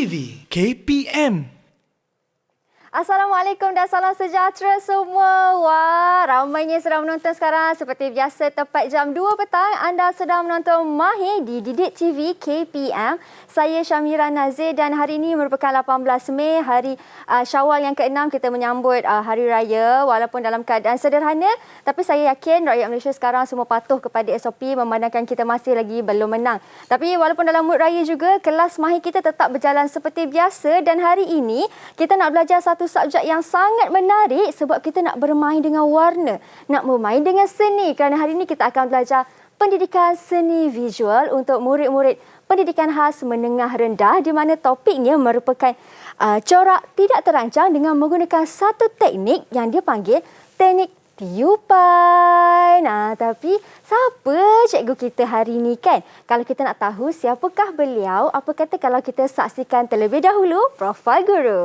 TV KPM. Assalamualaikum dan salam sejahtera semua. Wah, ramainya sedang menonton sekarang. Seperti biasa, tepat jam 2 petang, anda sedang menonton Mahir di Didik TV KPM. Saya Syamira Nazir dan hari ini merupakan 18 Mei, hari Syawal yang ke-6. Kita menyambut Hari Raya walaupun dalam keadaan sederhana. Tapi saya yakin rakyat Malaysia sekarang semua patuh kepada SOP memandangkan kita masih lagi belum menang. Tapi walaupun dalam mood raya juga, kelas Mahir kita tetap berjalan seperti biasa. Dan hari ini, kita nak belajar satu subjek yang sangat menarik sebab kita nak bermain dengan warna, nak bermain dengan seni. Kerana hari ini kita akan belajar pendidikan seni visual untuk murid-murid pendidikan khas menengah rendah di mana topiknya merupakan corak tidak terancang dengan menggunakan satu teknik yang dia panggil teknik tiupan. Tapi siapa cikgu kita hari ini kan? Kalau kita nak tahu siapakah beliau, apa kata kalau kita saksikan terlebih dahulu profil guru.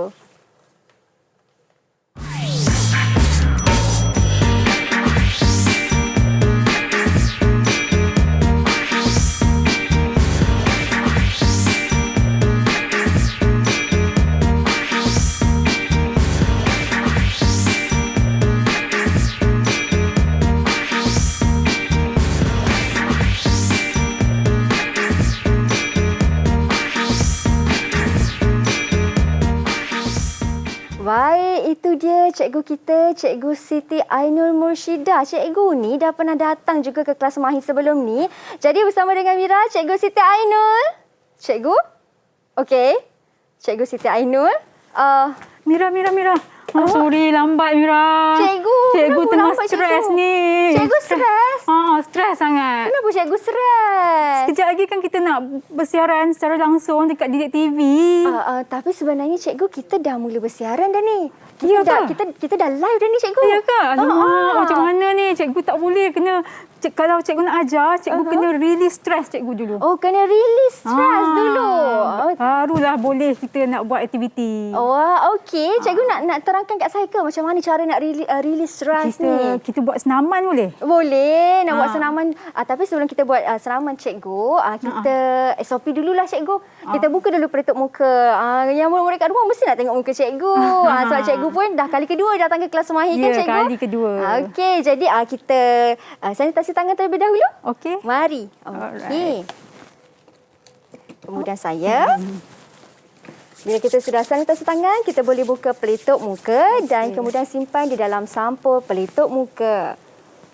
Baik, itu dia cikgu kita, Cikgu Siti Ainul Murshidah. Cikgu ni dah pernah datang juga ke kelas Mahir sebelum ni. Jadi bersama dengan Mira, Cikgu Siti Ainul. Cikgu? Okey. Cikgu Siti Ainul. Mira. Sorry, lambat Mira. Cikgu tengah stres ni. Cikgu stres? Stres sangat. Kenapa cikgu stres? Sekejap lagi kan kita nak bersiaran secara langsung dekat Didik TV. Tapi sebenarnya cikgu kita dah mula bersiaran dah ni. Ya Kita dah live dah ni cikgu. Ya ke? Alamak, macam mana ni? Cikgu tak boleh kena... Kalau cikgu nak ajar, cikgu kena release stres cikgu dulu. Oh, kena release stres dulu. Barulah boleh kita nak buat aktiviti. Wah, okey. Cikgu nak terangkan kat saya ke macam mana cara nak release stres ni? Kita buat senaman boleh? Boleh, nak buat senaman. Tapi sebelum kita buat senaman cikgu, kita SOP dululah cikgu. Kita buka dulu pelitup muka. Yang murid-murid kat rumah mesti nak tengok muka cikgu. Sebab cikgu pun dah kali kedua datang ke kelas Mahir kan cikgu? Ya, kali kedua. Okey, jadi kita sanitasi tangan terlebih dahulu. Okey. Mari. Okey. Kemudian saya. Bila kita sudah sanitasi tangan, kita boleh buka pelitup muka dan kemudian simpan di dalam sampul pelitup muka.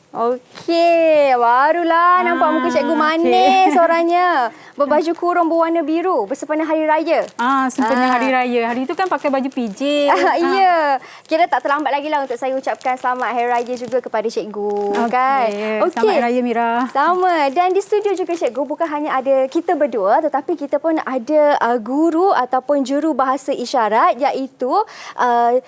Okey, barulah nampak muka cikgu manis orangnya. Berbaju kurung berwarna biru bersempena Hari Raya. Sempena Hari Raya. Hari itu kan pakai baju PJ. Ya. Kira tak terlambat lagi lah untuk saya ucapkan selamat Hari Raya juga kepada cikgu. Kan? Okey. Selamat Hari Raya Mira. Sama. Dan di studio juga cikgu bukan hanya ada kita berdua tetapi kita pun ada guru ataupun juru bahasa isyarat iaitu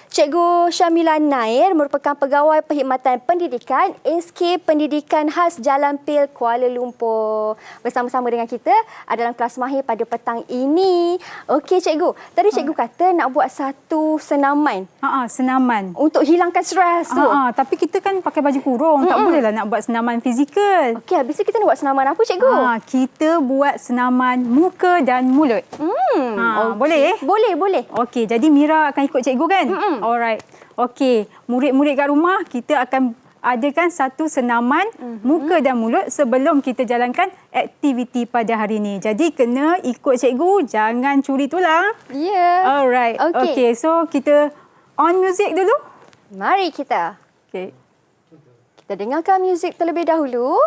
Cikgu Syamila Nair merupakan pegawai perkhidmatan pendidikan SK Pendidikan Khas Jalan Pil Kuala Lumpur. Bersama-sama dengan kita dalam kelas Mahir pada petang ini. Okey cikgu, tadi cikgu kata nak buat satu senaman. Senaman. Untuk hilangkan stres tu. Tapi kita kan pakai baju kurung. Tak bolehlah nak buat senaman fizikal. Okey, habis tu kita nak buat senaman apa cikgu? Kita buat senaman muka dan mulut. Okay. Boleh? Boleh. Okey, jadi Mira akan ikut cikgu kan? Alright. Okey, murid-murid kat rumah kita akan adakan satu senaman muka dan mulut sebelum kita jalankan aktiviti pada hari ini. Jadi kena ikut cikgu, jangan curi tulang. Ya. Alright. Okey, so kita on music dulu. Mari kita. Okey. Kita dengarkan muzik terlebih dahulu.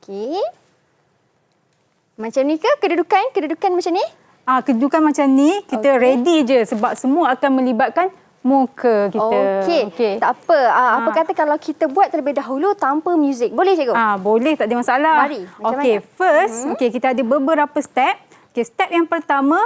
Okey. Macam ni ke kedudukan macam ni? Kedudukan macam ni, kita ready je sebab semua akan melibatkan muka kita. Okey. Tak apa. Apa kata kalau kita buat terlebih dahulu tanpa muzik? Boleh cikgu? Boleh, tak ada masalah. Mari. Okey, first, kita ada beberapa step. Okey, step yang pertama,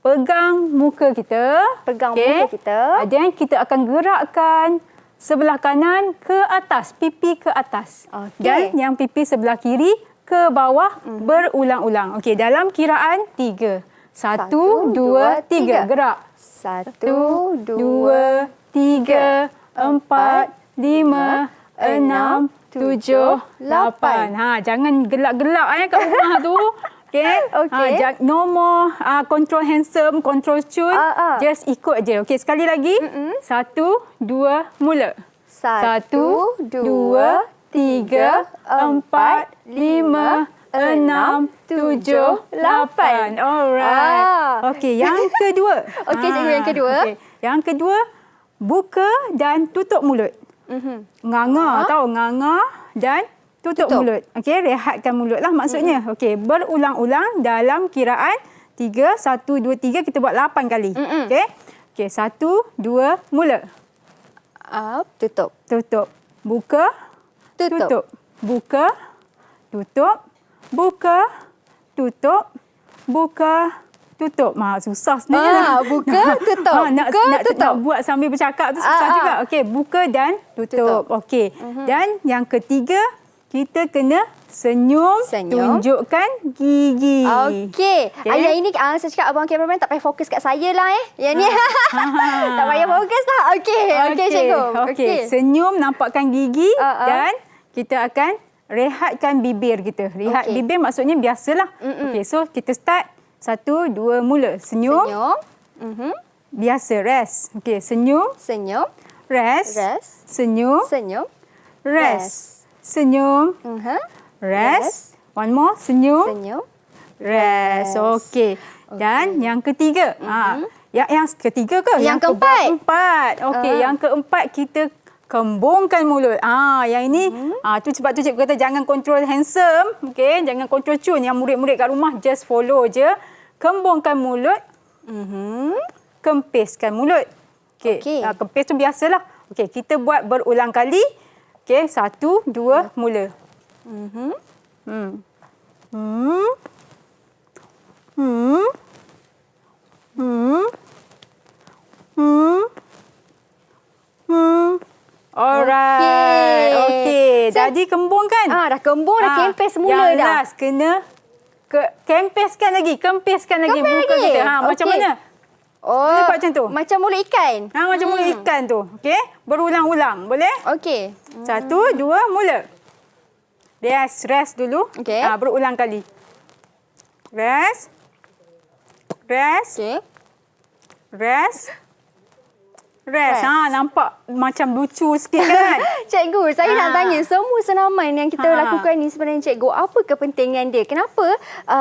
pegang muka kita. Muka kita. Dan kita akan gerakkan sebelah kanan ke atas, pipi ke atas. Dan yang pipi sebelah kiri ke bawah berulang-ulang. Okey, dalam kiraan 3. 1, 2, 3. Gerak. 1, 2, 3, 4, 5, 6, 7, 8. Jangan gelak-gelak kat rumah tu. Okay? Okey. No more control handsome, control cun. Just ikut je. Okay, sekali lagi. 1, 2, mula. 1, 2, 3, 4, 5, 6, 7, 8. Alright. Okey, yang kedua. Okey, cikgu, yang kedua. Okay. Yang kedua, buka dan tutup mulut. Nganga, tahu nganga dan tutup mulut. Okey, rehatkan mulut lah maksudnya. Okey, berulang-ulang dalam kiraan 3, 1, 2, 3 kita buat 8 kali. Okey. Okey, 1, 2, mula. Tutup. Tutup. Buka. Tutup. Buka. Tutup. Buka. Tutup. Buka. Tutup. Susah sebenarnya. Buka, tutup. Tutup. Nak buat sambil bercakap tu susah juga. Okey, buka dan tutup. Okey. Dan yang ketiga, kita kena senyum. Tunjukkan gigi. Okey. Yang ini saya cakap abang kameraman tak payah fokus kat saya lah Yang ni. Tak payah fokus lah. Okey, cikgu. Okey. Senyum, nampakkan gigi dan kita akan rehatkan bibir kita. Rehat bibir maksudnya biasalah. Okey, so kita start. 1, 2, mula. Senyum. Biasa, rest. Okey, senyum. Rest. Senyum. Rest. Senyum. Rest. One more. Senyum. Rest. Okey. Dan yang ketiga. Yang ketiga ke? Yang keempat. Keempat. Okey, yang keempat kita kembungkan mulut. Yang ini tu sebab tu cikgu kata jangan control handsome, okey, jangan control cun. Yang murid-murid kat rumah just follow je. Kembungkan mulut. Kempiskan mulut. Okey. Kempis tu biasalah. Okey, kita buat berulang kali. Okey, 1, 2, mula. Alright. Okey. Jadi kembung kan? Dah kembung, dah kempis semula dah. Yang last kena kempiskan lagi. Kempiskan lagi muka lagi? kita. Macam mana? Boleh buat macam tu? Macam mulut ikan. Macam mulut ikan tu. Okey? Berulang-ulang. Boleh? Okey. 1, 2, mula. Rest dulu. Okey. Berulang kali. Rest. Okey. Rest. Nampak macam lucu sikit kan? Cikgu, saya nak tanya, semua senaman yang kita lakukan ni sebenarnya cikgu, apa kepentingan dia? Kenapa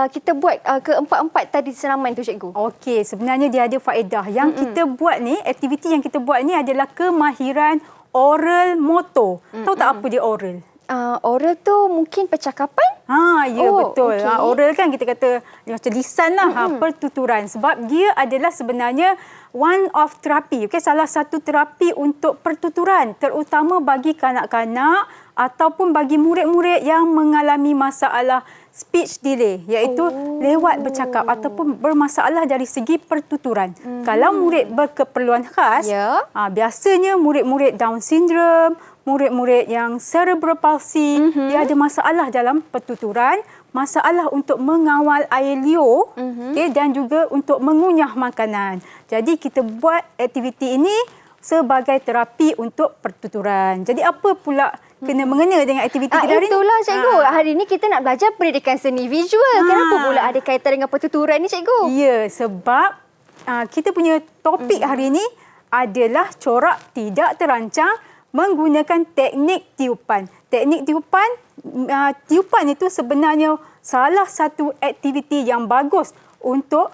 kita buat keempat-empat tadi senaman tu cikgu? Okey, sebenarnya dia ada faedah. Yang kita buat ni, aktiviti yang kita buat ni adalah kemahiran oral motor. Tahu tak apa dia oral? Oral tu mungkin percakapan? Ya betul. Okay. Oral kan kita kata dia macam lisan lah, pertuturan. Sebab dia adalah sebenarnya one of terapi. Okay? Salah satu terapi untuk pertuturan. Terutama bagi kanak-kanak ataupun bagi murid-murid yang mengalami masalah speech delay. Iaitu lewat bercakap ataupun bermasalah dari segi pertuturan. Kalau murid berkeperluan khas, biasanya murid-murid Down syndrome, murid-murid yang cerebral palsy, dia ada masalah dalam pertuturan, masalah untuk mengawal air liur, dan juga untuk mengunyah makanan. Jadi kita buat aktiviti ini sebagai terapi untuk pertuturan. Jadi apa pula kena-mengena dengan aktiviti kita hari ini? Itulah cikgu. Hari ini kita nak belajar pendidikan seni visual. Kenapa pula ada kaitan dengan pertuturan ni cikgu? Ya, sebab kita punya topik hari ini adalah corak tidak terancang menggunakan teknik tiupan. Teknik tiupan itu sebenarnya salah satu aktiviti yang bagus untuk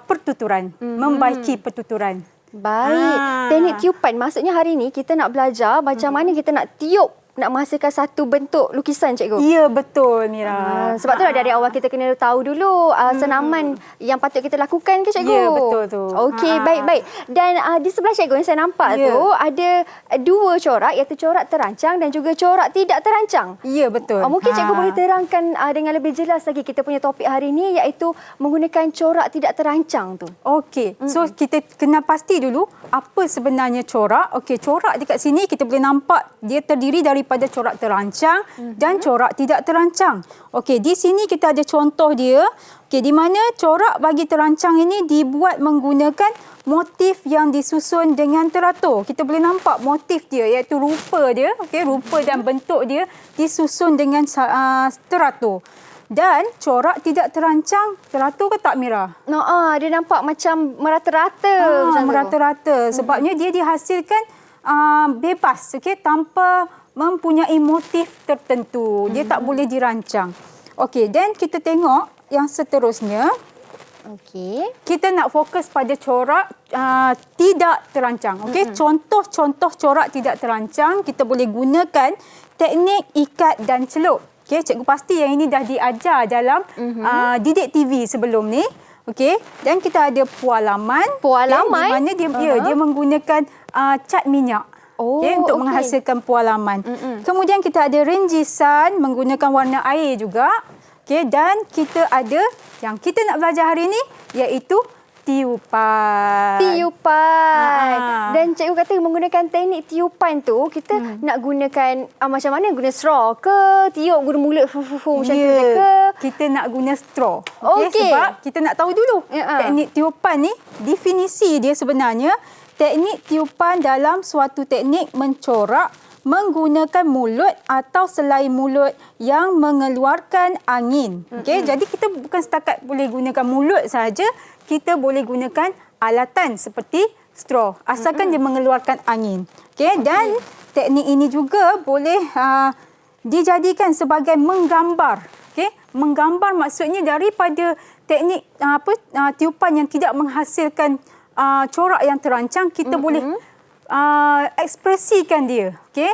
pertuturan, membaiki pertuturan. Baik. Teknik tiupan, maksudnya hari ini kita nak belajar macam mana kita nak tiup, nak menghasilkan satu bentuk lukisan cikgu. Ya, betul Mira. Sebab tu dari awal kita kena tahu dulu senaman yang patut kita lakukan ke cikgu? Ya, betul tu. Okey, baik-baik. Dan di sebelah cikgu yang saya nampak tu ada dua corak, iaitu corak terancang dan juga corak tidak terancang. Ya, betul. Mungkin cikgu boleh terangkan dengan lebih jelas lagi kita punya topik hari ini, iaitu menggunakan corak tidak terancang tu. Okey. So kita kena pasti dulu apa sebenarnya corak. Okey, corak dekat sini kita boleh nampak dia terdiri daripada corak terancang dan corak tidak terancang. Okey, di sini kita ada contoh dia. Okey, di mana corak bagi terancang ini dibuat menggunakan motif yang disusun dengan teratur. Kita boleh nampak motif dia, iaitu rupa dia, okey, rupa dan bentuk dia disusun dengan teratur. Dan corak tidak terancang. Teratur ke tak, Mira? Dia nampak macam merata-rata. macam tu. Merata-rata. Sebabnya dia dihasilkan bebas, okey, tanpa mempunyai motif tertentu. Dia tak boleh dirancang. Okey, dan kita tengok yang seterusnya. Okey. Kita nak fokus pada corak tidak terancang. Okey, contoh-contoh corak tidak terancang kita boleh gunakan teknik ikat dan celup. Okey, cikgu pasti yang ini dah diajar dalam Didik TV sebelum ni. Okey, dan kita ada pualaman. Pualaman? Okay, di mana dia menggunakan cat minyak. Oh, Untuk okey. menghasilkan pualaman. Kemudian kita ada rinjisan menggunakan warna air juga. Okey, dan kita ada yang kita nak belajar hari ini iaitu tiupan. Tiupan. Dan cikgu kata menggunakan teknik tiupan tu, kita nak gunakan macam mana? Guna straw ke? Tiup guna mulut macam tu je ke? Kita nak guna straw. Okey. Sebab kita nak tahu dulu teknik tiupan ni, definisi dia sebenarnya, teknik tiupan dalam suatu teknik mencorak menggunakan mulut atau selai mulut yang mengeluarkan angin. Okey, jadi kita bukan setakat boleh gunakan mulut sahaja, kita boleh gunakan alatan seperti straw asalkan dia mengeluarkan angin. Okey, dan teknik ini juga boleh dijadikan sebagai menggambar. Okey, menggambar maksudnya daripada teknik tiupan yang tidak menghasilkan corak yang terancang, kita boleh ekspresikan dia, okey,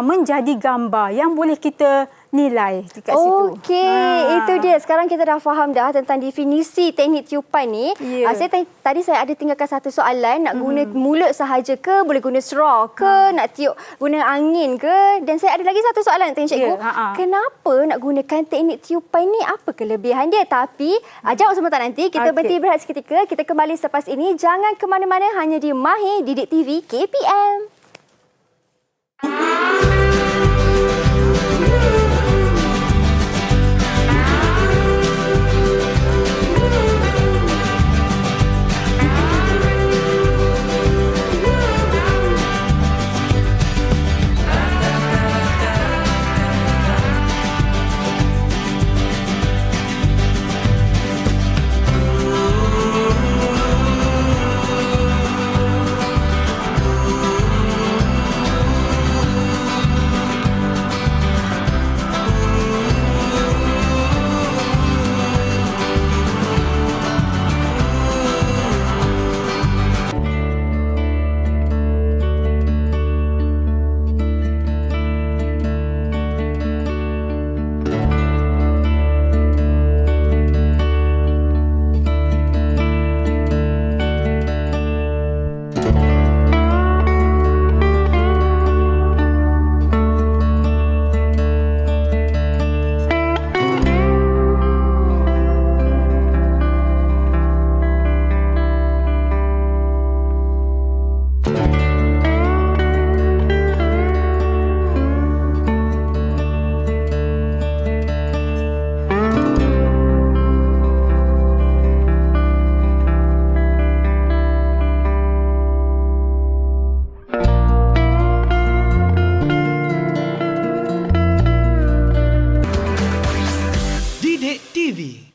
menjadi gambar yang boleh kita nilai dekat situ. Okey, itu dia. Sekarang kita dah faham dah tentang definisi teknik tiupan ni. Ya. Tadi saya ada tinggalkan satu soalan, nak guna mulut sahaja ke, boleh guna straw ke, nak tiup guna angin ke? Dan saya ada lagi satu soalan nak tanya cikgu. Kenapa nak gunakan teknik tiupan ni? Apa kelebihan dia? Tapi jawab sebentar nanti. Kita berhenti berehat seketika. Kita kembali selepas ini. Jangan ke mana-mana, hanya di Mahir Didik TV KPM.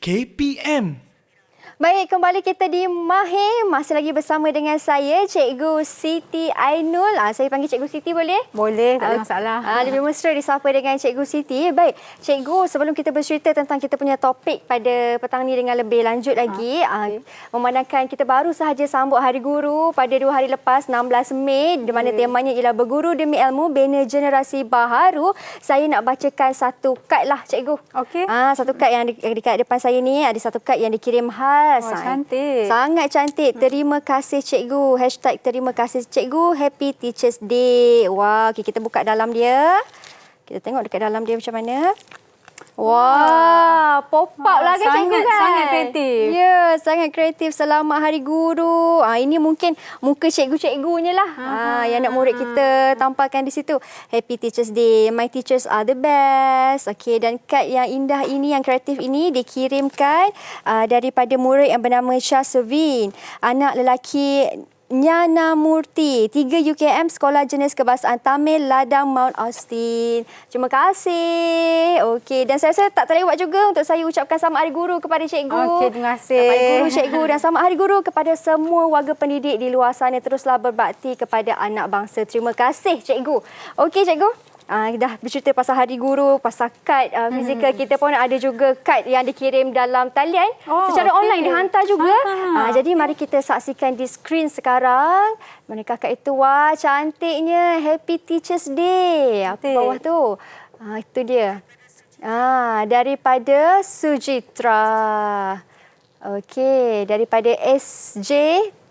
KPM. Baik, kembali kita di Mahir. Masih lagi bersama dengan saya, Cikgu Siti Ainul. Saya panggil Cikgu Siti boleh? Boleh, tak ada masalah. Lebih mesra disapa dengan Cikgu Siti. Baik, Cikgu, sebelum kita bercerita tentang kita punya topik pada petang ni dengan lebih lanjut lagi, memandangkan kita baru sahaja sambut Hari Guru pada 2 hari lepas, 16 Mei, di mana temanya ialah Berguru Demi Ilmu, Bina Generasi Baharu. Saya nak bacakan satu kad lah, Cikgu. Okey. Satu kad yang dekat depan saya ni, ada satu kad yang dikirim khas. Cantik. Sangat cantik. Terima kasih cikgu. # terima kasih cikgu. Happy Teachers Day. Wah, okay, kita buka dalam dia. Kita tengok dekat dalam dia macam mana. Wah, pop up lah kan cikgu kan? Sangat kreatif. Ya, sangat kreatif. Selamat Hari Guru. Ini mungkin muka cikgu-cikgunya lah. Yang nak murid kita tampalkan di situ. Happy Teachers Day. My teachers are the best. Okey, dan kad yang indah ini, yang kreatif ini dikirimkan daripada murid yang bernama Syah Sevin. Anak lelaki Nyana Murti, 3 UKM Sekolah Jenis Kebahasaan Tamil Ladang Mount Austin. Terima kasih. Okey, dan saya rasa tak terlewat juga untuk saya ucapkan selamat Hari Guru kepada cikgu. Okey, terima kasih. Selamat Hari Guru cikgu dan selamat Hari Guru kepada semua warga pendidik di luar sana. Teruslah berbakti kepada anak bangsa. Terima kasih cikgu. Okey cikgu. Dah bercerita pasal Hari Guru, pasal kad fizikal, kita pun ada juga kad yang dikirim dalam talian secara online dihantar juga. Jadi mari kita saksikan di skrin sekarang. Manakah kad itu? Wah, cantiknya. Happy Teachers Day. Apa bawah tu? Itu dia. Daripada Sujitra. Okey, daripada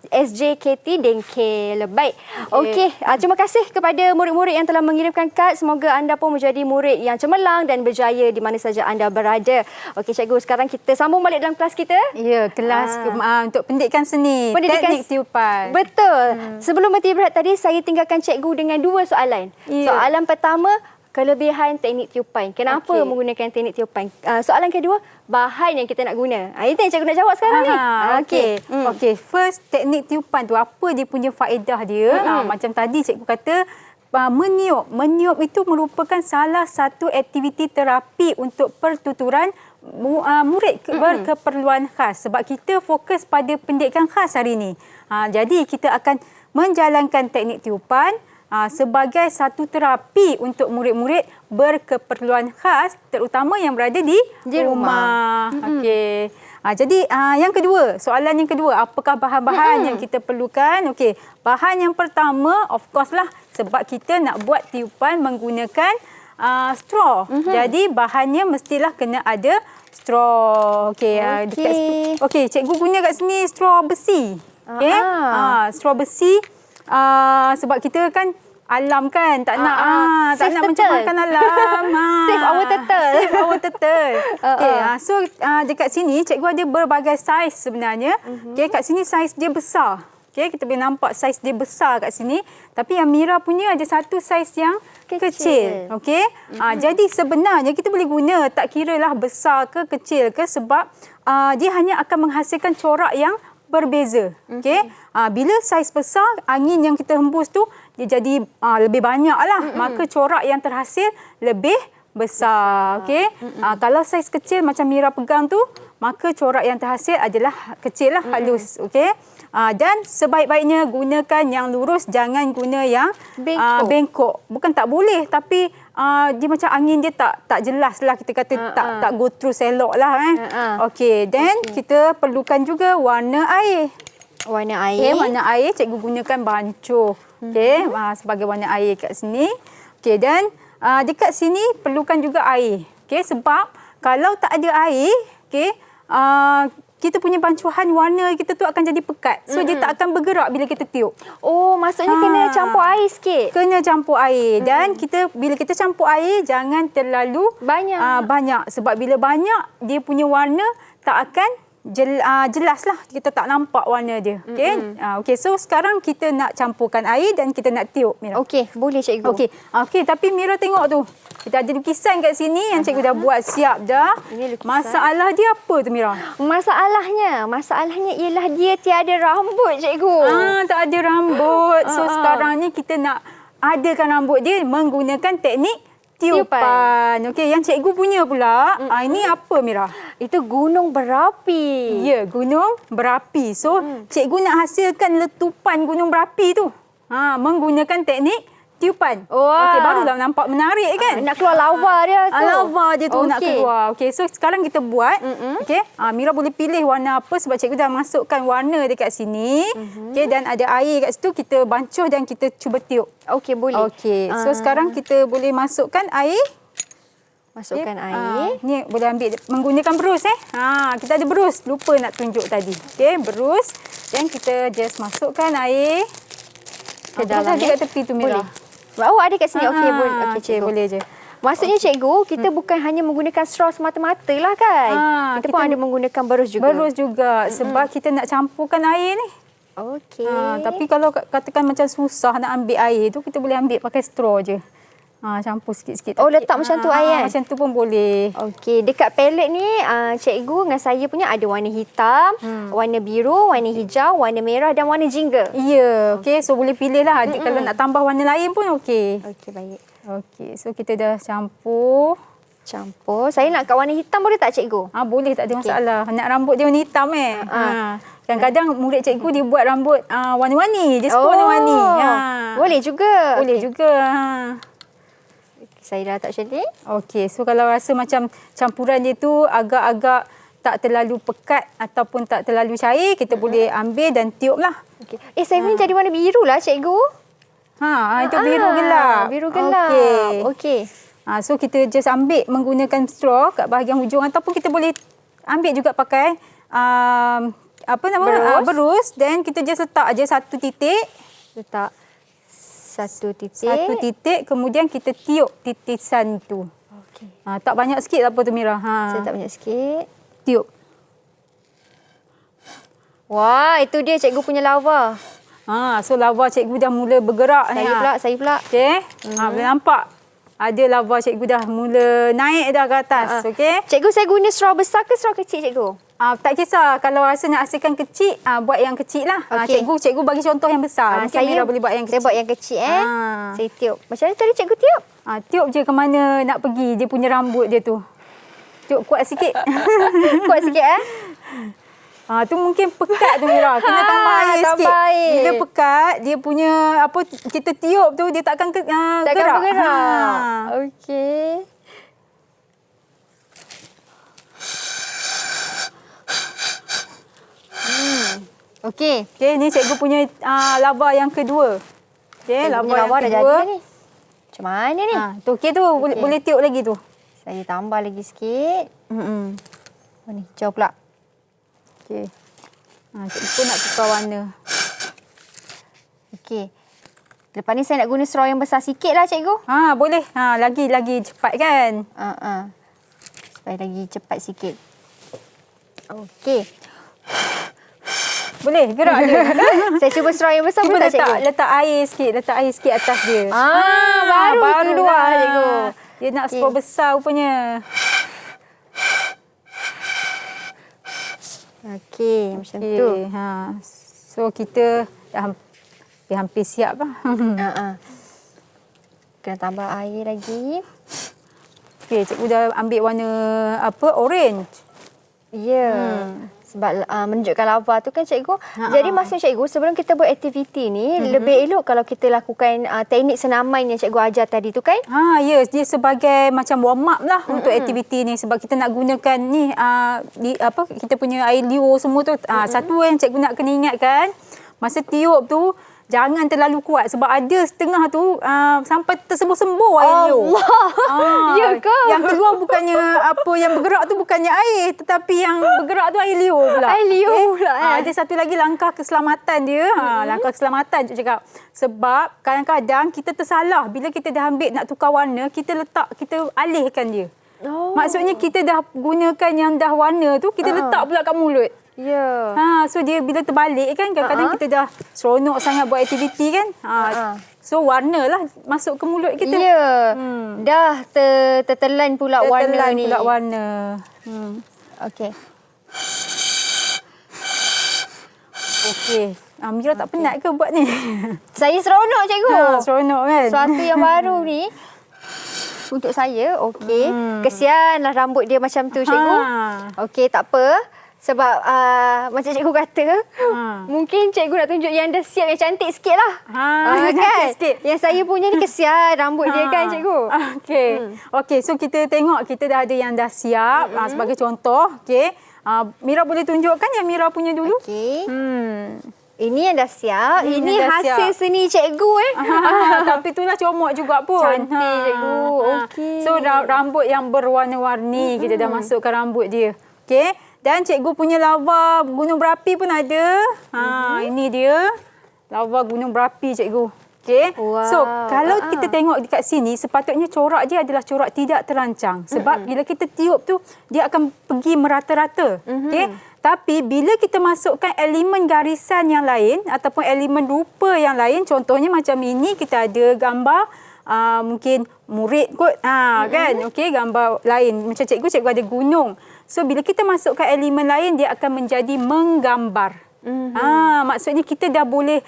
SJKT Dengkel. Baik. Okey, terima kasih kepada murid-murid yang telah mengirimkan kad. Semoga anda pun menjadi murid yang cemerlang dan berjaya di mana saja anda berada. Okey cikgu, sekarang kita sambung balik dalam kelas kita. Ya, kelas untuk pendidikan seni, teknik tiupan. Betul. Sebelum berhenti berehat tadi, saya tinggalkan cikgu dengan 2 soalan. Soalan pertama, kelebihan teknik tiupan. Kenapa menggunakan teknik tiupan? Soalan kedua, bahan yang kita nak guna. Itu yang cikgu nak jawab sekarang ni. Okey. First, teknik tiupan tu apa dia punya faedah dia? Macam tadi cikgu kata, meniup. Meniup itu merupakan salah satu aktiviti terapi untuk pertuturan murid berkeperluan khas. Sebab kita fokus pada pendidikan khas hari ini. Jadi kita akan menjalankan teknik tiupan sebagai satu terapi untuk murid-murid berkeperluan khas, terutama yang berada di rumah. Okey. Jadi yang kedua, soalan yang kedua, apakah bahan-bahan yang kita perlukan? Okey, bahan yang pertama of course lah, sebab kita nak buat tiupan menggunakan straw. Jadi bahannya mestilah kena ada straw. Okey, okey, cikgu guna kat sini straw besi. Okey. Straw besi. Sebab kita kan alam kan, tak nak mencemarkan alam. Save our turtle. Save our turtle. Okay, so dekat sini cikgu ada berbagai saiz sebenarnya. Okay, kat sini saiz dia besar. Okay, kita boleh nampak saiz dia besar kat sini. Tapi yang Mira punya ada satu saiz yang kecil. Okay. Jadi sebenarnya kita boleh guna, tak kira lah besar ke kecil ke, sebab dia hanya akan menghasilkan corak yang berbeza. Okey. Bila saiz besar, angin yang kita hembus tu dia jadi lebih banyak lah. Maka corak yang terhasil lebih besar. Okey. Kalau saiz kecil macam Mira pegang tu, maka corak yang terhasil adalah kecil lah, halus. Okey. Dan sebaik-baiknya gunakan yang lurus, jangan guna yang bengkok. Bukan tak boleh, tapi dia macam angin dia tak jelas lah, kita kata tak go through selok lah. Okey, then kita perlukan juga warna air. Warna air. Okay, warna air cikgu gunakan bancuh. Okey, sebagai warna air kat sini. Okey, dan dekat sini perlukan juga air. Okey, sebab kalau tak ada air, okey, kita punya bancuhan warna kita tu akan jadi pekat. So, dia tak akan bergerak bila kita tiup. Oh, maksudnya kena campur air sikit? Kena campur air. Dan bila kita campur air, jangan terlalu banyak. Sebab bila banyak, dia punya warna tak akan jelas lah. Kita tak nampak warna dia. Okay, so sekarang kita nak campurkan air dan kita nak tiup, Mira. Okey, boleh cikgu. Okey, tapi Mira tengok tu. Kita ada lukisan kat sini yang cikgu dah buat siap dah. Masalah dia apa tu, Mira? Masalahnya ialah dia tiada rambut, cikgu. Tak ada rambut. So sekarang ni kita nak adakan rambut dia menggunakan teknik tiupan. Okey, yang cikgu punya pula, ini apa, Mira? Itu gunung berapi. Ya, gunung berapi. So, cikgu nak hasilkan letupan gunung berapi tu. Menggunakan teknik tiupan. Okey, barulah nampak menarik kan? Nak keluar lava dia tu. Lava dia tu nak keluar. Okey, so sekarang kita buat. Okey, Mira boleh pilih warna apa sebab cikgu dah masukkan warna dekat sini. Okey, dan ada air kat situ, kita bancuh dan kita cuba tiup. Okey, boleh. Okey, so sekarang kita boleh masukkan air. Air. Ni boleh ambil menggunakan berus kita ada berus. Lupa nak tunjuk tadi. Okey, berus. Dan kita just masukkan air ke dalam dekat tepi tu, Mira. Oh, ada kat sini. Okey, boleh. Okey, boleh je. Maksudnya cikgu, kita bukan hanya menggunakan straw semata-mata lah kan? Kita pun ada menggunakan berus juga. Berus juga sebab kita nak campurkan air ni. Okey. Tapi kalau katakan macam susah nak ambil air tu, kita boleh ambil pakai straw je. Campur sikit-sikit. Oh, letak macam tu, Ai, Macam tu pun boleh. Okey, dekat palette ni cikgu dengan saya punya ada warna hitam, warna biru, warna hijau, warna merah dan warna jingga. Ya, okey. So boleh pilih lah. Adik kalau nak tambah warna lain pun okey. Okey, baik. Okey, so kita dah campur. Saya nak kat warna hitam boleh tak cikgu? Boleh, tak ada masalah. Nak rambut dia warna hitam Kadang-kadang murid cikgu dia buat rambut warna-warni. Dia suka warna-warni. Boleh juga. Boleh juga. Saya dah letak macam ni. Okey, so kalau rasa macam campuran dia tu agak-agak tak terlalu pekat ataupun tak terlalu cair, kita boleh ambil dan tiup lah. Okey. Saya punya jadi warna biru lah cikgu. Itu biru gelap. Biru gelap. Okey. So kita just ambil menggunakan straw kat bahagian hujung ataupun kita boleh ambil juga pakai berus, then kita just letak aja satu titik. Letak satu titik, kemudian kita tiup titisan tu. Okey. Tak banyak sikit apa tu Mira. Saya tak banyak sikit. Tiup. Wah, itu dia cikgu punya lava. So lava cikgu dah mula bergerak. Saya pula. Okey. Boleh nampak. Ada lava cikgu dah mula naik dah ke atas. Okey. Cikgu, saya guna straw besar ke straw kecil cikgu? Tak kisah. Kalau rasa nak hasilkan kecil, buat yang kecil lah. Okay. Cikgu bagi contoh yang besar. Mungkin Mira boleh buat yang kecil. Saya buat yang kecil. Saya tiup. Macam mana tadi cikgu tiup? Tiup je ke mana nak pergi dia punya rambut dia tu. Tiup kuat sikit. Kuat sikit Tu mungkin pekat tu Mira. Kena tambah air sikit. Air. Bila pekat, dia punya kita tiup tu dia takkan gerak. Takkan bergerak. Okey. Okey. Okey, ni cikgu punya lava yang kedua. Okey, lava yang dah kedua. jadi ni. Macam mana ni? Tu okey tu, boleh tiup lagi tu. Saya tambah lagi sikit. Ni hijau pula. Okey. Cikgu pun nak tukar warna. Okey. Lepas ni saya nak guna straw yang besar sikit lah cikgu. Boleh. Lagi cepat kan? Supaya lagi cepat sikit. Okey. Boleh gerak dia. Saya cuba straw yang besar Cuba boleh tak cikgu? letak air sikit atas dia. Baru keluar cikgu. Dia nak straw besar rupanya. Okey, macam tu. So kita dah hampir siap lah. Kena tambah air lagi. Okey, cikgu dah ambil warna orange. Ya. Sebab menunjukkan lava tu kan cikgu. Jadi maksud cikgu, sebelum kita buat aktiviti ni, lebih elok kalau kita lakukan teknik senaman yang cikgu ajar tadi tu kan? Ya, dia sebagai macam warm up lah untuk aktiviti ni. Sebab kita nak gunakan ni, kita punya air liur semua tu. Satu yang cikgu nak kena ingatkan, masa tiup tu, jangan terlalu kuat sebab ada setengah tu sampai tersembuh-sembuh air liur. Ya ke? Yang keluar bukannya yang bergerak tu bukannya air, tetapi yang bergerak tu air liur pula. Air liur pula. Ada satu lagi langkah keselamatan dia. Langkah keselamatan cikgu cakap. Sebab kadang-kadang kita tersalah bila kita dah ambil nak tukar warna, kita alihkan dia. Maksudnya kita dah gunakan yang dah warna tu, kita letak pula kat mulut. Ya. So dia bila terbalik kan, kadang-kadang kita dah seronok sangat buat aktiviti kan. So warna lah masuk ke mulut kita. Ya. Dah tertelan pula warna ni. Tertelan pula warna. Okey. Okey. Mira tak penat ke buat ni? Saya seronok cikgu. Seronok kan? Suatu yang baru ni. Untuk saya, okey. Kesianlah rambut dia macam tu cikgu. Okey, tak apa. Sebab macam cikgu kata, mungkin cikgu nak tunjuk yang dah siap, yang cantik sikit lah. Kan? Sikit. Yang saya punya ni kesian rambut dia kan cikgu. Okey, so kita tengok kita dah ada yang dah siap. Sebagai contoh, okey. Mira boleh tunjukkan yang Mira punya dulu? Okey. Ini yang dah siap. Ini dah hasil siap. seni cikgu Tapi itulah comot juga pun. Cantik cikgu. Okey. So rambut yang berwarna-warni kita dah masukkan rambut dia. Okey. Dan cikgu punya lava gunung berapi pun ada. Ini dia. Lava gunung berapi cikgu. Okey. Wow. So, kalau kita tengok dekat sini, sepatutnya corak dia adalah corak tidak terancang. Sebab bila kita tiup tu, dia akan pergi merata-rata. Okey. Tapi bila kita masukkan elemen garisan yang lain ataupun elemen rupa yang lain, contohnya macam ini, kita ada gambar mungkin murid kot. Kan? Okey, gambar lain. Macam cikgu ada gunung. So, bila kita masukkan elemen lain, dia akan menjadi menggambar. Maksudnya kita dah boleh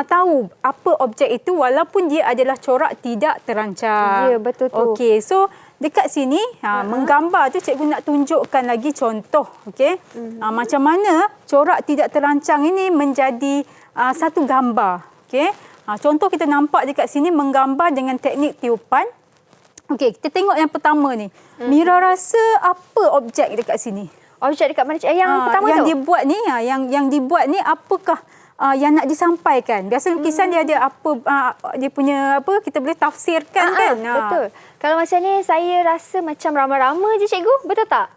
tahu apa objek itu walaupun dia adalah corak tidak terancang. Ya, betul tu. Okey, so dekat sini menggambar tu cikgu nak tunjukkan lagi contoh. Okey, macam mana corak tidak terancang ini menjadi satu gambar. Okey, contoh kita nampak dekat sini menggambar dengan teknik tiupan. Okey, kita tengok yang pertama ni. Mira rasa apa objek dekat sini? Objek dekat mana? Yang pertama yang tu? Dia buat ni, yang dibuat ni apakah yang nak disampaikan? Biasa lukisan dia ada apa, dia punya apa, kita boleh tafsirkan kan? Betul. Kalau macam ni, saya rasa macam rama-rama je cikgu. Betul tak?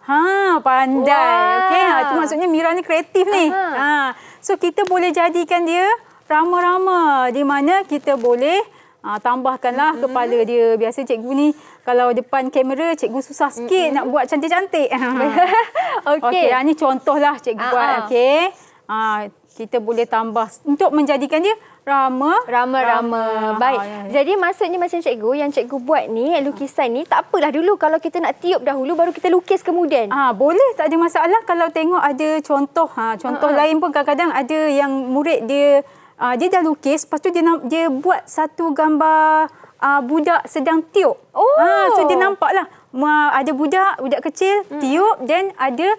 Pandai. Wah. Okey, itu maksudnya Mira ni kreatif ni. So, kita boleh jadikan dia rama-rama di mana kita boleh tambahkanlah kepala dia. Biasa cikgu ni kalau depan kamera cikgu susah sikit nak buat cantik-cantik. Okey. Okey, ni contohlah cikgu buat. Okey. Kita boleh tambah untuk menjadikan dia rama. Baik. Jadi maksudnya macam cikgu, yang cikgu buat ni, lukisan ni, tak apalah dulu kalau kita nak tiup dahulu baru kita lukis kemudian. Boleh, tak ada masalah kalau tengok ada contoh. Contoh lain pun kadang-kadang ada yang murid dia dah lukis, lepas tu dia buat satu gambar budak sedang tiup. So dia nampaklah ada budak kecil tiup dan ada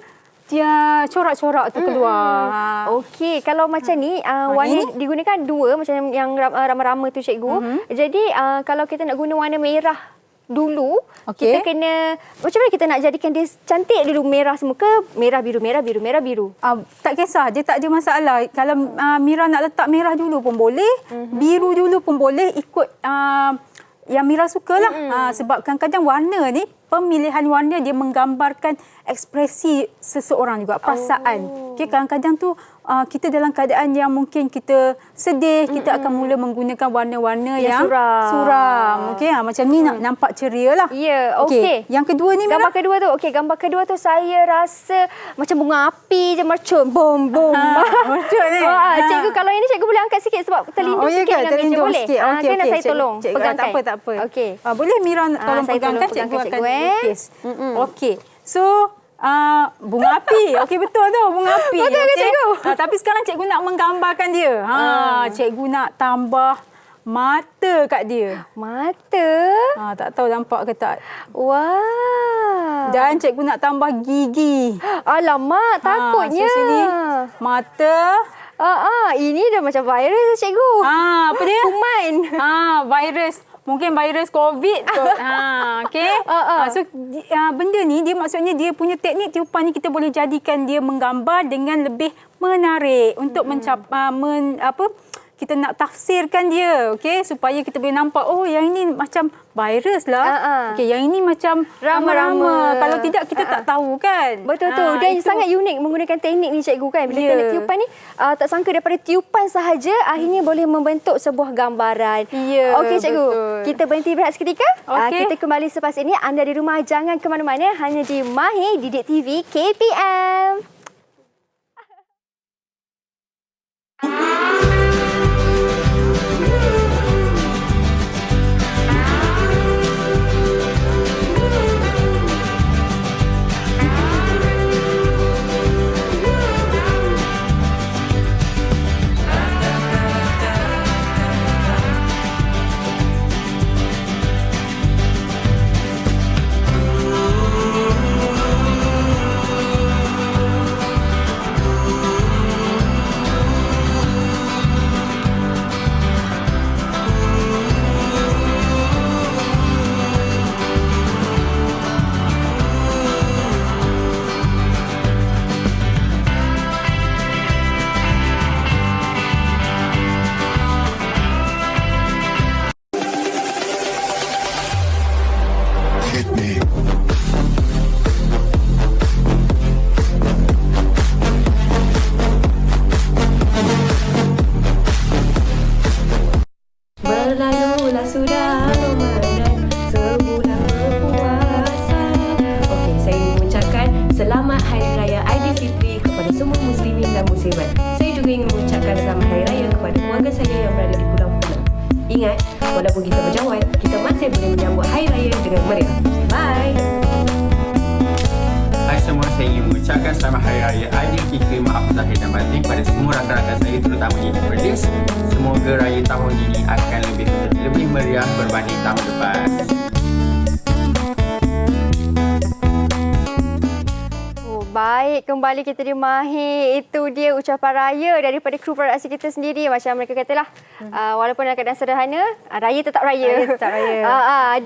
dia corak-corak tu keluar. Okey, kalau macam ni warna digunakan dua macam yang rama-rama tu cikgu. Jadi kalau kita nak guna warna merah dulu, kita kena macam mana kita nak jadikan dia cantik dulu, merah semua ke merah biru. Tak kisah, dia tak ada masalah. Kalau Mira nak letak merah dulu pun boleh, biru dulu pun boleh, ikut yang Mira sukalah. Sebab kadang-kadang warna ni, pemilihan warna dia menggambarkan ekspresi seseorang juga, perasaan. Okey, kadang-kadang tu kita dalam keadaan yang mungkin kita sedih, kita akan mula menggunakan warna-warna yang suram. Okey, macam ni nak nampak ceria lah. Ya, okey. Yang kedua ni, gambar kedua tu. Okey, gambar kedua tu saya rasa macam bunga api je mercun. Bom. Mercun ni. Cikgu, kalau ini cikgu boleh angkat sikit sebab terlindung sikit dengan meja. Terlindung Boleh? sikit. Okey, Kena saya tolong pegangkan. Tak apa. Okey. Boleh Mira tolong pegangkan, cikgu akan lukis. Okey. So, bunga api. Okey, betul tu, bunga api. Betul ke cikgu? Tapi sekarang cikgu nak menggambarkan dia. Cikgu nak tambah mata kat dia. Mata? Tak tahu nampak ke tak. Wah. Dan cikgu nak tambah gigi. Alamak, takutnya. So sini, mata. Ini dah macam virus cikgu. Apa dia? Kuman. Virus. Mungkin virus COVID kot. Okey. So benda ni dia maksudnya dia punya teknik tiupan ni kita boleh jadikan dia menggambar dengan lebih menarik untuk kita nak tafsirkan dia, okey, supaya kita boleh nampak yang ini macam virus lah. Okey, yang ini macam rama-rama. Kalau tidak kita tak tahu kan. Betul tu. Dan sangat unik menggunakan teknik ni cikgu kan. Bila teknik tiupan ni tak sangka daripada tiupan sahaja akhirnya boleh membentuk sebuah gambaran. Okey cikgu. Betul. Kita berhenti berehat seketika. Kita kembali selepas ini. Anda di rumah jangan ke mana-mana, hanya di Mahir Didik TV KPM. bersama Hari Raya Aidilfitri, maaf lahir dan batin pada semua rakan-rakan saya terutamanya di Perlis. Semoga raya tahun ini akan lebih meriah berbanding tahun lepas. Baik, kembali kita di Mahir. Itu dia ucapan raya daripada kru produksi kita sendiri. Macam mereka katalah, walaupun dalam keadaan sederhana, raya tetap raya. Raya tetap raya.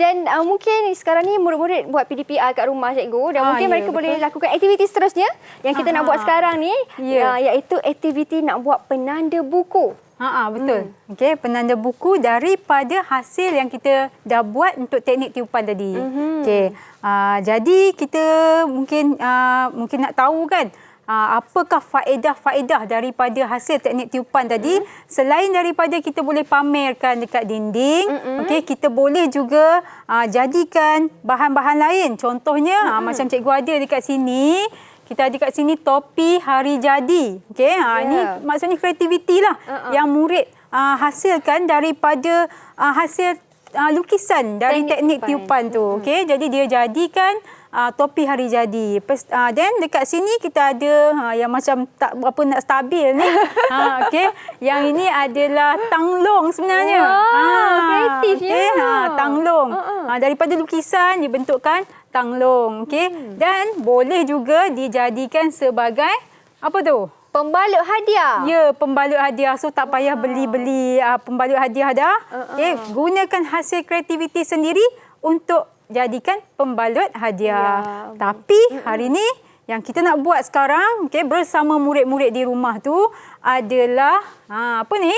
Dan mungkin sekarang ni murid-murid buat PDPR kat rumah cikgu. Dan mungkin mereka betul. boleh lakukan aktiviti seterusnya yang kita nak buat sekarang ni. Iaitu aktiviti nak buat penanda buku. Betul. Okey, penanda buku daripada hasil yang kita dah buat untuk teknik tiupan tadi. Okey. Jadi kita mungkin nak tahu kan apakah faedah-faedah daripada hasil teknik tiupan tadi. Selain daripada kita boleh pamerkan dekat dinding, okey, kita boleh juga jadikan bahan-bahan lain. Contohnya macam cikgu ada dekat sini. Kita ada kat sini topi hari jadi. Okey, ini maksudnya kreativiti lah yang murid hasilkan daripada hasil lukisan dari teknik tiupan tu. Okey, jadi dia jadikan topi hari jadi. Dan dekat sini kita ada yang macam tak berapa nak stabil ni. Okey, yang ini adalah tanglong sebenarnya. Kreatifnya. Okey, tanglong. Daripada lukisan dibentukkan tanglong, okey. Dan boleh juga dijadikan sebagai apa tu? Pembalut hadiah. Ya, pembalut hadiah. So tak payah beli-beli pembalut hadiah dah. Okey, gunakan hasil kreativiti sendiri untuk jadikan pembalut hadiah. Tapi hari ni yang kita nak buat sekarang, okey, bersama murid-murid di rumah tu adalah apa ni?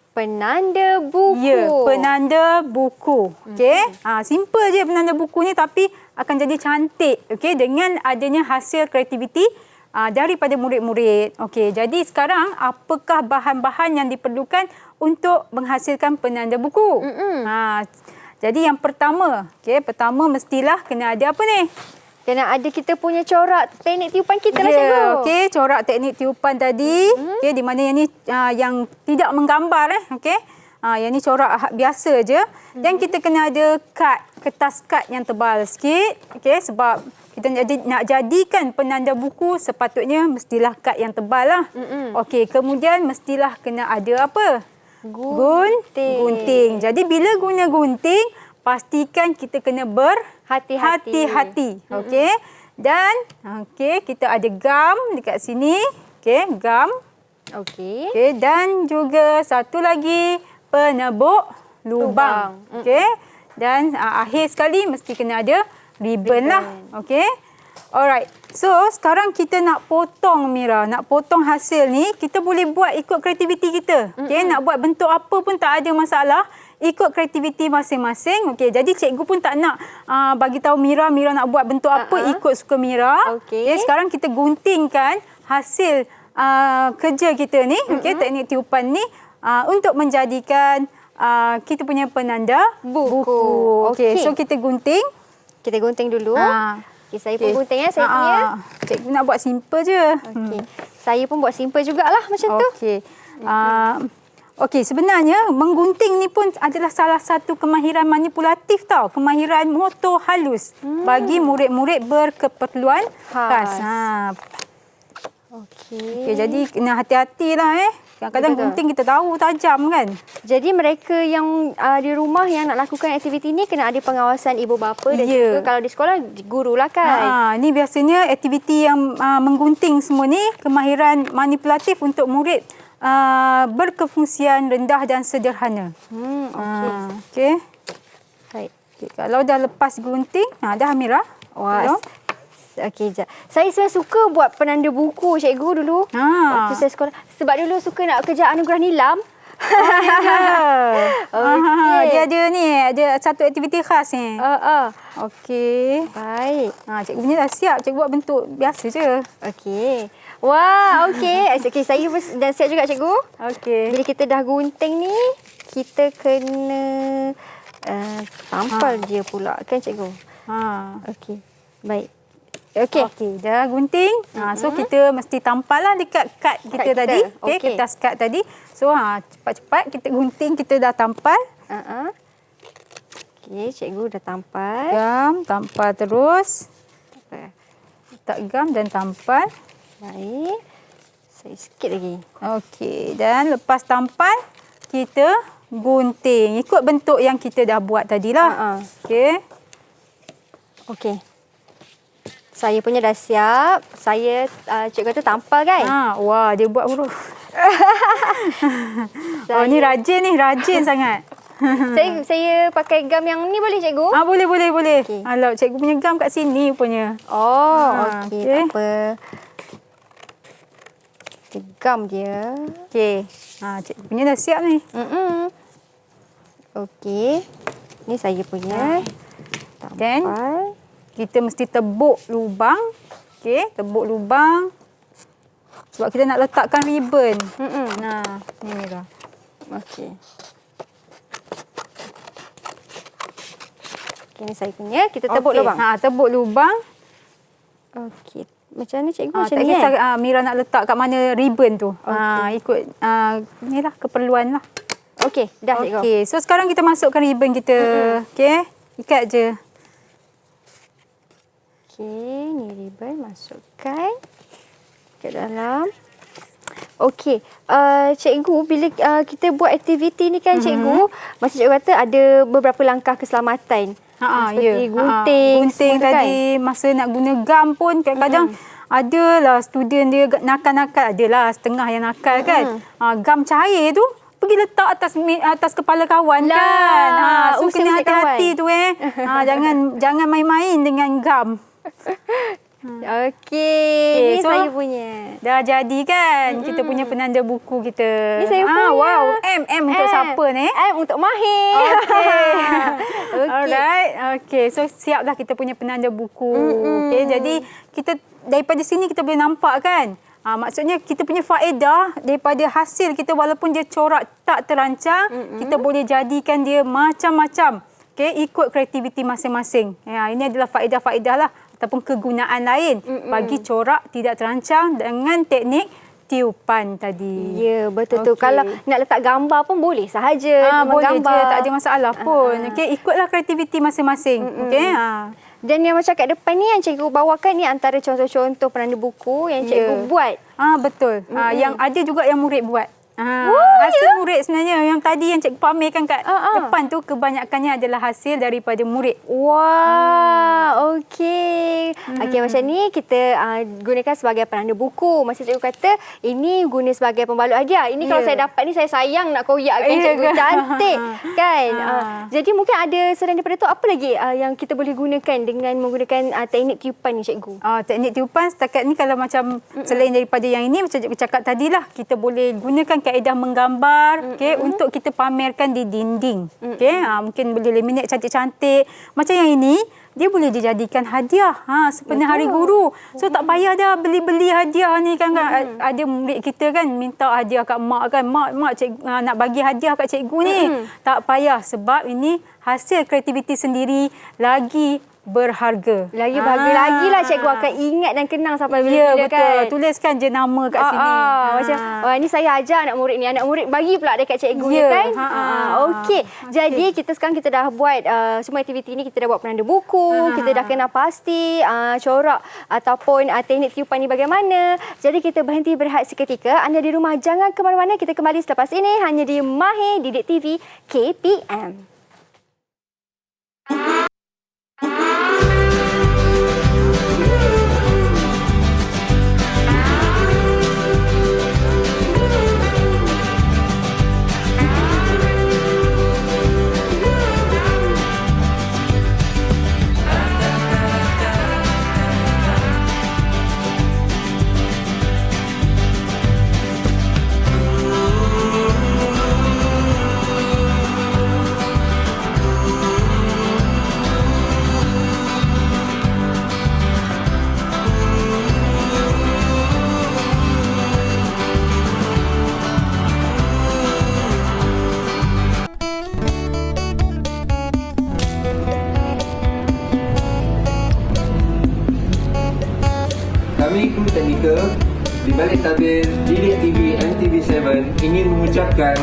Penanda buku. Ya, penanda buku. Okey. Simple je penanda buku ni tapi akan jadi cantik, okey, dengan adanya hasil kreativiti daripada murid-murid. Okey, jadi sekarang apakah bahan-bahan yang diperlukan untuk menghasilkan penanda buku? Jadi yang pertama, okey, pertama mestilah kena ada apa ni? Kena ada kita punya corak teknik tiupan kita lah cikgu. Okey, corak teknik tiupan tadi. Okey, di mana yang ni yang tidak menggambar okey. Yang ni corak biasa je. Dan kita kena ada kertas kad yang tebal sikit. Okey, sebab kita nak jadikan penanda buku sepatutnya mestilah kad yang tebal lah. Okey, kemudian mestilah kena ada apa? Gunting. Jadi bila guna gunting, pastikan kita kena berhati-hati. Okey. Dan okey, kita ada gam dekat sini. Okey, gam. Okey. Okey, dan juga satu lagi penebuk lubang. Okey. Dan akhir sekali mesti kena ada ribbon lah. Okey. Alright. So, sekarang kita nak potong Mira, nak potong hasil ni, kita boleh buat ikut kreativiti kita. Okey, nak buat bentuk apa pun tak ada masalah. Ikut kreativiti masing-masing. Okey, jadi cikgu pun tak nak bagi tahu Mira nak buat bentuk apa ikut suka Mira. Okey, sekarang kita guntingkan hasil kerja kita ni, okey, teknik tiupan ni untuk menjadikan kita punya penanda buku. Okey, so kita gunting. Kita gunting dulu. Okay, saya pun gunting saya punya. Cikgu nak buat simple je. Okey. Saya pun buat simple jugalah macam tu. Okey. Okey, sebenarnya menggunting ni pun adalah salah satu kemahiran manipulatif tau. Kemahiran motor halus bagi murid-murid berkeperluan khas. Okey, jadi kena hati-hatilah Kadang-kadang gunting kita tahu tajam kan. Jadi mereka yang di rumah yang nak lakukan aktiviti ni kena ada pengawasan ibu bapa dan juga kalau di sekolah guru lah kan. Ni biasanya aktiviti yang menggunting semua ni kemahiran manipulatif untuk murid berkefungsian rendah dan sederhana. Okey. Baik. Okay, kalau dah lepas gunting, dah Amira. Okey, saya sebenarnya suka buat penanda buku cikgu dulu. Waktu saya sekolah. Sebab dulu suka nak kejar anugerah nilam. Dia ada satu aktiviti khas ni. Okey. Baik. Cikgu punya dah siap. Cikgu buat bentuk biasa je. Okey. Wah, okey. Okey, saya pun dah siap juga cikgu. Okey. Bila kita dah gunting ni, kita kena tampal dia pula kan cikgu. Okey. Baik. Okey, dah gunting. So kita mesti tampal lah dekat kad kita tadi. Okey, kertas kad tadi. So cepat-cepat kita gunting, kita dah tampal. Okey, cikgu dah tampal. Tampal terus. Letak gam dan tampal. Baik. Saya sikit lagi. Okey, dan lepas tampal, kita gunting. Ikut bentuk yang kita dah buat tadilah. Okey. Okey. Saya punya dah siap. Saya cikgu kata tampal kan? Wah, dia buat huruf. Oh, ni rajin sangat. saya pakai gam yang ni boleh cikgu? Boleh. Okey. Alah, cikgu punya gam kat sini punya. Okey, okey. tak apa. Kita gam dia. Okey. Cikgu punya dah siap ni. Okey. Ni saya punya. Dan Tampal. kita mesti tebuk lubang. Okey, tebuk lubang. Sebab kita nak letakkan ribbon. Nah, ni Mira. Okey. Okey, ni saya punya. Kita tebuk Okey, lubang. tebuk lubang. Okey. Macam mana cikgu? Macam Tak ni kisah Mira nak letak kat mana ribbon tu. Ikut ni lah keperluan lah. Okey, dah cikgu. Okey, so sekarang kita masukkan ribbon kita. Okey, ikat je. Okey, ni ribbon masukkan ke dalam. Okey, cikgu bila kita buat aktiviti ni kan cikgu, macam cikgu kata ada beberapa langkah keselamatan. Seperti gunting tadi kan? Masa nak guna gam pun kadang-kadang adalah student dia nakal-nakal, adalah setengah yang nakal kan. Gam cair tu pergi letak atas kepala kawan kan. So kena hati-hati tu jangan main-main dengan gam. Okey, ni so, saya punya. Dah jadi kan kita punya penanda buku kita. Ni saya punya. Wow, M untuk siapa ni? M untuk Mahir. Okey. Okey. Alright. Okey, so siaplah kita punya penanda buku. Okey, jadi kita daripada sini kita boleh nampak kan? Maksudnya kita punya faedah daripada hasil kita walaupun dia corak tak terancang, kita boleh jadikan dia macam-macam. Okey, ikut kreativiti masing-masing. Ini adalah faedah-faedah lah ataupun kegunaan lain bagi corak tidak terancang dengan teknik tiupan tadi. Ya, betul tu. Kalau nak letak gambar pun boleh sahaja. Boleh gambar. je, tak ada masalah pun. Okey, ikutlah kreativiti masing-masing. Okey. Dan yang macam kat depan ni yang cikgu bawakan ni antara contoh-contoh penanda buku yang cikgu buat. Betul. Yang ada juga yang murid buat. Hasil murid sebenarnya yang tadi yang cikgu pamerkan kat depan tu kebanyakannya adalah hasil daripada murid. Wah, okey. Okey, macam ni kita gunakan sebagai penanda buku. Macam cikgu kata, ini guna sebagai pembalut hadiah. Ini kalau saya dapat ni saya sayang nak koyakkan cikgu. Cantik kan? Jadi mungkin ada selain daripada tu apa lagi yang kita boleh gunakan dengan menggunakan teknik tiupan ni cikgu? Teknik tiupan setakat ni kalau macam selain daripada yang ini macam cikgu cakap tadilah, kita boleh gunakan kaedah menggambar untuk kita pamerkan di dinding. Mungkin boleh laminate cantik-cantik. Macam yang ini, dia boleh dijadikan hadiah sepenuh hari guru. So tak payah dah beli-beli hadiah ni kan. Ada murid kita kan minta hadiah kat mak kan. Mak cikgu, nak bagi hadiah kat cikgu ni. Tak payah sebab ini hasil kreativiti sendiri lagi berharga. Lagi berharga lagi lah cikgu akan ingat dan kenang sampai bila-bila betul. kan. Tuliskan je nama kat sini. Macam ni saya ajar anak murid ni. Anak murid bagi pula dekat cikgu ni kan. Okey. Jadi kita sekarang kita dah buat semua aktiviti ni, kita dah buat penanda buku, kita dah kenal pasti corak ataupun teknik tiupan ni bagaimana. Jadi kita berhenti berehat seketika. Anda di rumah jangan ke mana-mana. Kita kembali selepas ini hanya di Mahir Didik TV KPM. Kami kru teknikal di balik tabir Didik TV MTV7 ingin mengucapkan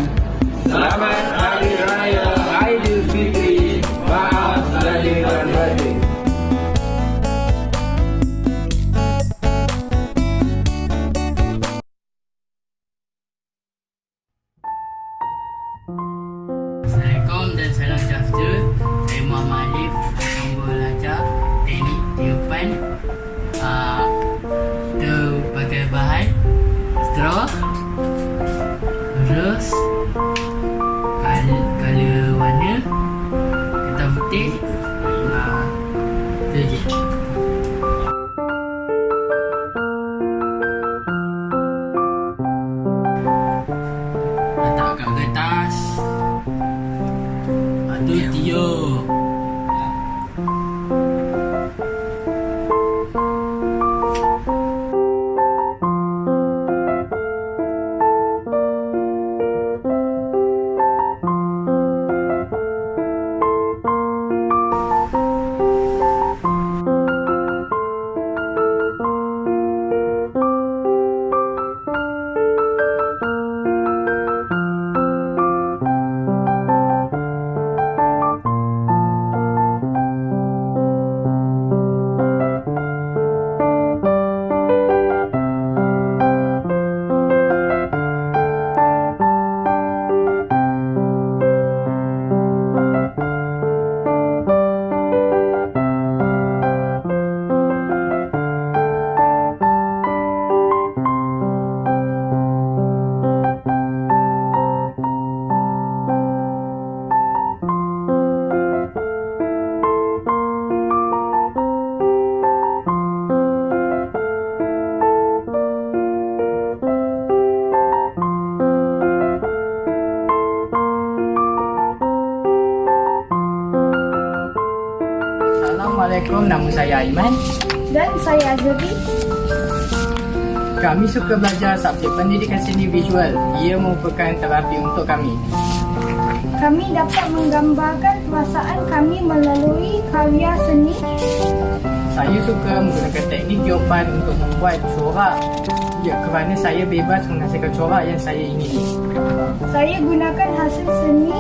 Selamat Hari Raya Aidilfitri. Maaf lahir dan batin. Kita pakai bahan straw, terus color warna hitam putih, itu je. Letak kat kertas, lepas tu tiup. Assalamualaikum, nama saya Aiman. Dan saya Azuri. Kami suka belajar subjek pendidikan seni visual. Ia merupakan terapi untuk kami. Kami dapat menggambarkan perasaan kami melalui karya seni. Saya suka menggunakan teknik tiupan untuk membuat corak. Ya, kerana saya bebas menghasilkan corak yang saya ingini. Saya gunakan hasil seni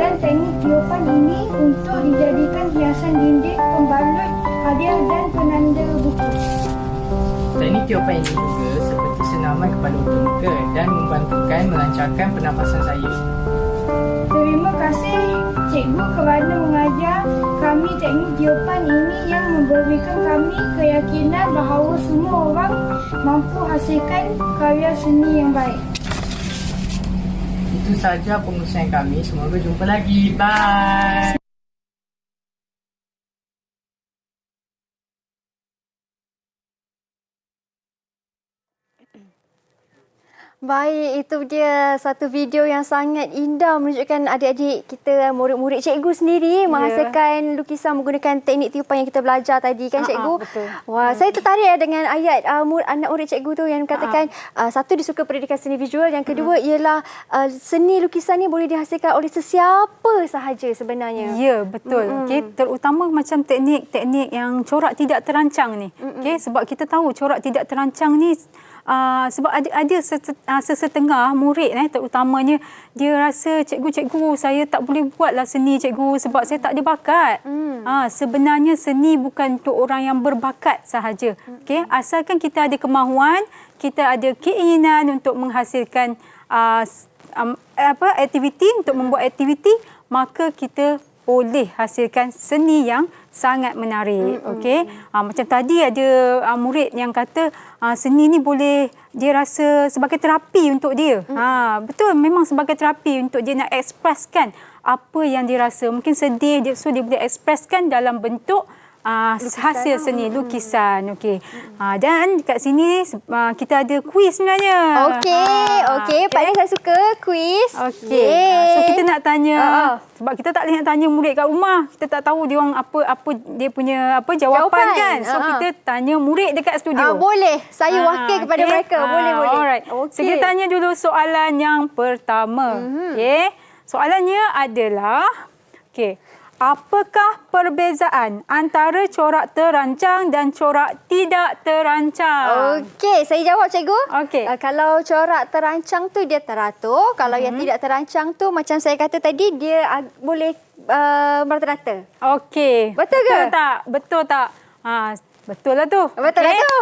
dan teknik tiupan ini untuk dijadikan hiasan dinding, pembalut, hadiah dan penanda buku. Teknik tiupan ini juga seperti senaman kepada untuk muka dan membantukan melancarkan pernafasan saya. Terima kasih cikgu kerana mengajar kami teknik tiupan ini yang memberikan kami keyakinan bahawa semua orang mampu hasilkan karya seni yang baik. Itu saja pengurusan kami. Semoga jumpa lagi. Bye. Baik, itu dia satu video yang sangat indah menunjukkan adik-adik kita, murid-murid cikgu sendiri menghasilkan lukisan menggunakan teknik tiupan yang kita belajar tadi kan cikgu. Betul. Wah, saya tertarik dengan ayat anak murid cikgu tu yang katakan satu dia suka pendidikan seni visual, yang kedua ialah seni lukisan ni boleh dihasilkan oleh sesiapa sahaja sebenarnya. Ya, betul. Okey, terutama macam teknik-teknik yang corak tidak terancang ni. Okey, sebab kita tahu corak tidak terancang ni sebab ada sesetengah murid terutamanya dia rasa cikgu saya tak boleh buatlah seni cikgu sebab saya tak ada bakat. Sebenarnya seni bukan untuk orang yang berbakat sahaja. Okey, asalkan kita ada kemahuan, kita ada keinginan untuk menghasilkan aktiviti, untuk membuat aktiviti, maka kita boleh hasilkan seni yang sangat menarik. Okey. Macam tadi ada murid yang kata seni ni boleh dia rasa sebagai terapi untuk dia. Betul, memang sebagai terapi untuk dia nak ekspreskan apa yang dia rasa. Mungkin sedih, so dia boleh ekspreskan dalam bentuk hasil seni lukisan. Okey. Dan kat sini kita ada kuis sebenarnya. Okey. Pak saya suka kuis. Okey. So kita nak tanya sebab kita tak boleh nak tanya murid kat rumah. Kita tak tahu dia orang apa dia punya jawapan kan. So kita tanya murid dekat studio. Boleh. Saya wakil kepada mereka. Boleh. Alright. So kita tanya dulu soalan yang pertama. Okey. Soalannya adalah apakah perbezaan antara corak terancang dan corak tidak terancang? Okey, saya jawab cikgu. Okey. Kalau corak terancang tu dia teratur, kalau yang tidak terancang tu macam saya kata tadi dia boleh merata-rata. Okey. Betul ke? Betul tak? Betul lah tu. Betul lah tu.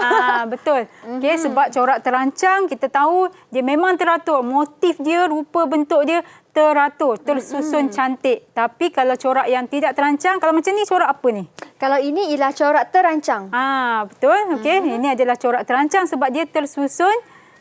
Betul. Okey, sebab corak terancang kita tahu dia memang teratur. Motif dia, rupa bentuk dia teratur, tersusun cantik. Tapi kalau corak yang tidak terancang, kalau macam ni corak apa ni? Kalau ini ialah corak terancang. Betul. Okey, ini adalah corak terancang sebab dia tersusun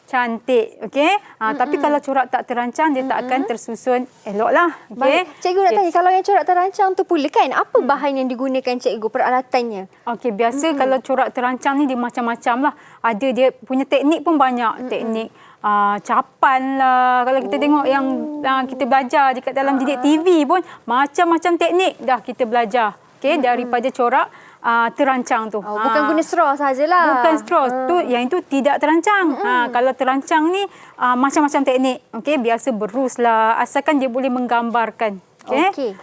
cantik. Okey. Tapi kalau corak tak terancang dia tak akan tersusun eloklah. Okey. Baik. Cikgu nak tanya, kalau yang corak terancang tu pula kan, apa bahan yang digunakan cikgu, peralatannya? Okey, biasa kalau corak terancang ni dia macam-macam lah. Ada dia punya teknik pun banyak. Teknik capan lah. Kalau kita tengok yang kita belajar dekat dalam didik TV pun macam-macam teknik dah kita belajar. Okey, daripada corak terancang tu. Bukan guna straw sajalah. Bukan straw. Yang itu tidak terancang. Kalau terancang ni macam-macam teknik. Okey, biasa berus lah. Asalkan dia boleh menggambarkan. Okey.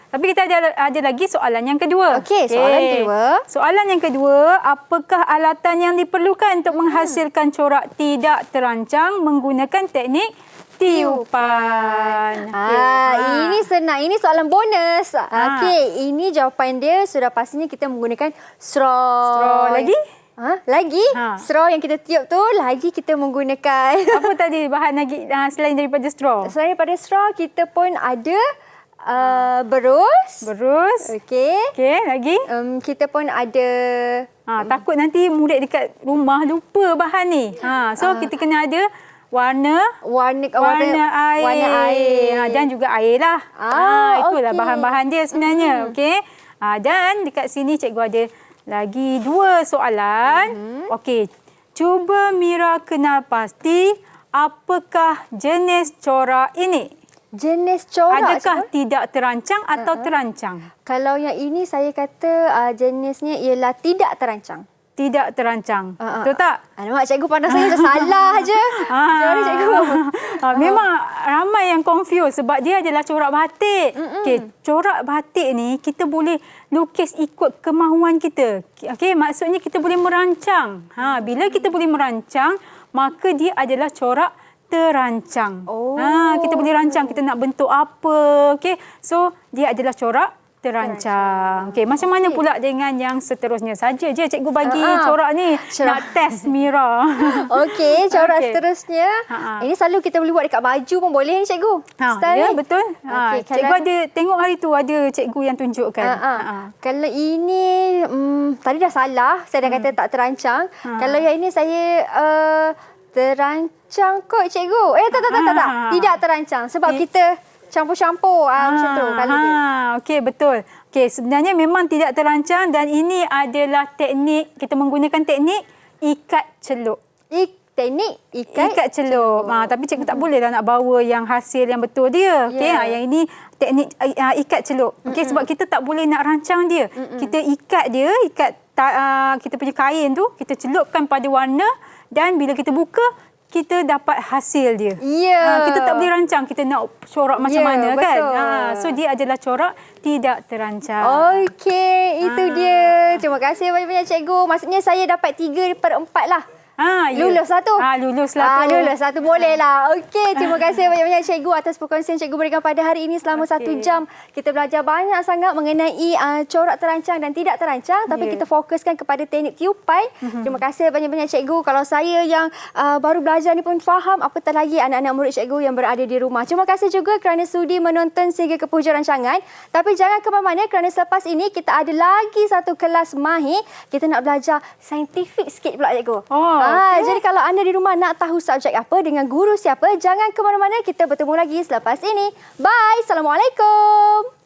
Tapi kita ada lagi soalan yang kedua. Okey, soalan kedua. Soalan yang kedua, apakah alatan yang diperlukan untuk menghasilkan corak tidak terancang menggunakan teknik tiupan? Ini senang. Ini soalan bonus. Okey, ini jawapan dia sudah pastinya kita menggunakan straw. Straw lagi? Lagi? Straw yang kita tiup tu lagi kita menggunakan. Apa tadi bahan lagi selain daripada straw? Selain daripada straw, kita pun ada berus. Berus. Okey. Okey, lagi? Kita pun ada... takut nanti murid dekat rumah lupa bahan ni. So kita kena ada warna air. Dan juga air lah. Itulah bahan-bahan dia sebenarnya. Okey. Dan dekat sini cikgu ada lagi 2 soalan. Okey. Cuba Mira kenal pasti apakah jenis corak ini? Jenis corak. Adakah tidak terancang atau terancang? Kalau yang ini saya kata jenisnya ialah tidak terancang. Tidak terancang. Betul tak? Alamak, cikgu pandang saya macam salah je. Macam mana cikgu? Memang ramai yang confused sebab dia adalah corak batik. Okey, corak batik ni kita boleh lukis ikut kemahuan kita. Okey, maksudnya kita boleh merancang. Bila kita boleh merancang, maka dia adalah corak terancang. Kita boleh rancang kita nak bentuk apa. Okey. So, dia adalah corak terancang. Okey, macam mana pula dengan yang seterusnya? Saja je cikgu bagi corak ni nak test Mira. Okey, corak seterusnya. Ini selalu kita boleh buat dekat baju pun boleh ni cikgu. Ya, betul. Cikgu ada tengok hari tu ada cikgu yang tunjukkan. Kalau ini tadi dah salah, saya dah kata tak terancang. Kalau yang ini saya terancang kot cikgu. Tak. Tidak terancang sebab kita campur-campur macam tu kalau dia. Okey, betul. Okey, sebenarnya memang tidak terancang dan ini adalah teknik, kita menggunakan teknik ikat celup. Teknik ikat celup. Tapi cikgu tak boleh lah nak bawa yang hasil yang betul dia. Okey, yang ini teknik ikat celup. Okey, sebab kita tak boleh nak rancang dia. Kita ikat dia, kita punya kain tu, kita celupkan pada warna dan bila kita buka, kita dapat hasil dia. Kita tak boleh rancang, kita nak corak macam mana kan. So dia adalah corak tidak terancang. Okey, itu dia. Terima kasih banyak-banyak cikgu. Maksudnya saya dapat 3/4 lah. Lulus lah tu. Lulus lah tu. Lulus lah tu, boleh lah. Okey, terima kasih banyak-banyak cikgu atas perkongsian cikgu berikan pada hari ini selama 1 jam. Kita belajar banyak sangat mengenai corak terancang dan tidak terancang. Tapi kita fokuskan kepada teknik tiupan. Terima kasih banyak-banyak cikgu. Kalau saya yang baru belajar ni pun faham, apatah lagi anak-anak murid cikgu yang berada di rumah. Terima kasih juga kerana sudi menonton sehingga ke penghujung rancangan. Tapi jangan ke mana-mana kerana selepas ini kita ada lagi satu kelas mahir. Kita nak belajar saintifik sikit pula cikgu. Jadi kalau anda di rumah nak tahu subjek apa dengan guru siapa, jangan ke mana-mana. Kita bertemu lagi selepas ini. Bye. Assalamualaikum.